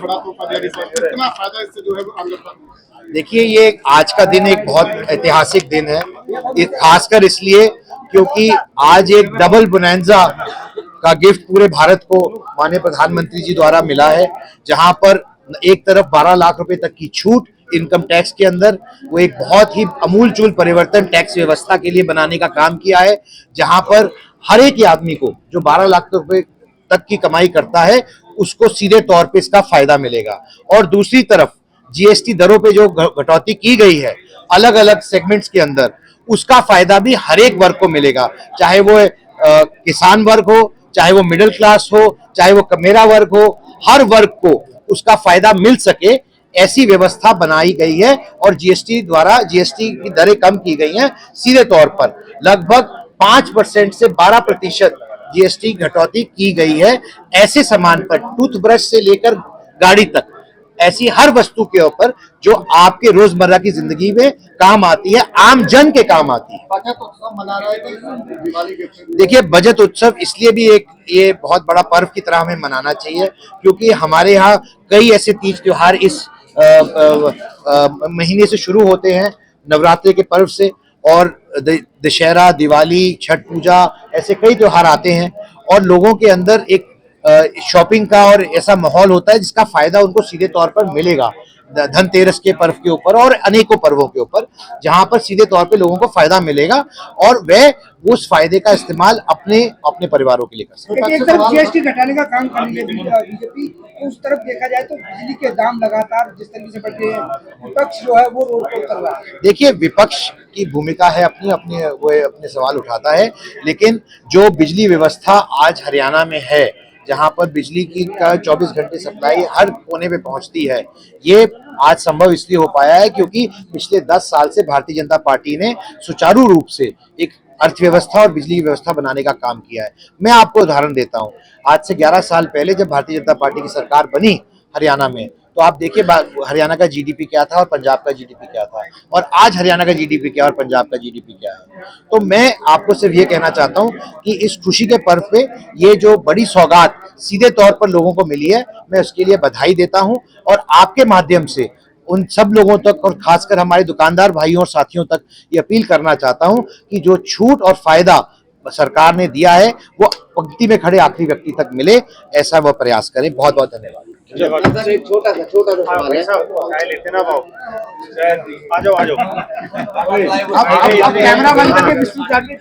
बड़ा तोहफा दिया कितना फायदा इससे जो है आम जनता को। देखिए, ये आज का दिन एक बहुत ऐतिहासिक दिन है, खासकर इसलिए क्योंकि आज एक डबल बोनैंजा का गिफ्ट पूरे भारत को माननीय प्रधानमंत्री जी द्वारा मिला है, जहां पर एक तरफ 12 लाख रुपए तक की छूट इनकम टैक्स के अंदर, वो एक बहुत ही अमूलचूल परिवर्तन टैक्स व्यवस्था के लिए बनाने का काम किया है, जहां पर हर एक आदमी को जो 12 लाख रुपए तक की कमाई करता है उसको सीधे तौर पे इसका फायदा मिलेगा। और दूसरी तरफ जीएसटी दरों पे जो कटौती की गई है अलग अलग सेगमेंट्स के अंदर, उसका फायदा भी हर एक वर्ग को मिलेगा, चाहे वो किसान वर्ग हो, चाहे वो मिडिल क्लास हो, चाहे वो मेरा वर्ग हो, हर वर्ग को उसका फायदा मिल सके ऐसी व्यवस्था बनाई गई है। और जीएसटी द्वारा जीएसटी की दरें कम की गई हैं, सीधे तौर पर लगभग 5% से 12% जीएसटी घटौती की गई है ऐसे सामान पर, टूथब्रश से लेकर गाड़ी तक, ऐसी हर वस्तु के ऊपर जो आपके रोजमर्रा की जिंदगी में काम आती है, आम जन के काम आती है। बजट उत्सव मना रहे थे दिवाली के। देखिए, बजट उत्सव इसलिए भी एक ये बहुत बड़ा पर्व की तरह हमें मनाना चाहिए क्योंकि हमारे यहाँ कई ऐसे तीज त्योहार इस महीने से शुरू होते हैं, नवरात्रि के पर्व से, और दशहरा, दिवाली, छठ पूजा, ऐसे कई त्योहार आते हैं और लोगों के अंदर एक शॉपिंग का और ऐसा माहौल होता है जिसका फायदा उनको सीधे तौर पर मिलेगा धनतेरस के पर्व के ऊपर और अनेकों पर्वों के ऊपर, जहां पर सीधे तौर पे लोगों को फायदा मिलेगा और वह उस फायदे का इस्तेमाल अपने अपने परिवारों के लिए कर सकते। एक तरफ जीएसटी घटाने का काम कर रही है बीजेपी, उस तरफ देखा जाए तो बिजली के दाम लगातार जिस तरीके से बढ़ रहे हैं, विपक्ष जो है वो रोड पर उतर रहा है। देखिए, विपक्ष की भूमिका है अपनी अपनी, वो अपने सवाल उठाता है, लेकिन जो बिजली व्यवस्था आज हरियाणा में है, जहां पर बिजली की का 24 घंटे सप्लाई हर कोने पे पहुंचती है, ये आज संभव इसलिए हो पाया है क्योंकि पिछले 10 साल से भारतीय जनता पार्टी ने सुचारू रूप से एक अर्थव्यवस्था और बिजली व्यवस्था बनाने का काम किया है। मैं आपको उदाहरण देता हूं, आज से 11 साल पहले जब भारतीय जनता पार्टी की सरकार बनी हरियाणा में, तो आप देखिए हरियाणा का जीडीपी क्या था और पंजाब का जीडीपी क्या था, और आज हरियाणा का जीडीपी क्या और पंजाब का जीडीपी क्या है। तो मैं आपको सिर्फ ये कहना चाहता हूं कि इस खुशी के पर्व पे ये जो बड़ी सौगात सीधे तौर पर लोगों को मिली है, मैं उसके लिए बधाई देता हूं और आपके माध्यम से उन सब लोगों तक और खासकर हमारे दुकानदार भाइयों और साथियों तक ये अपील करना चाहता हूं कि जो छूट और फायदा सरकार ने दिया है वो पंक्ति में खड़े आखिरी व्यक्ति तक मिले, ऐसा वह प्रयास करें। बहुत बहुत धन्यवाद। एक छोटा सा सवाल है, लेते ना भाव, आ जाओ आप कैमरा बंद करके विस्तृत जानने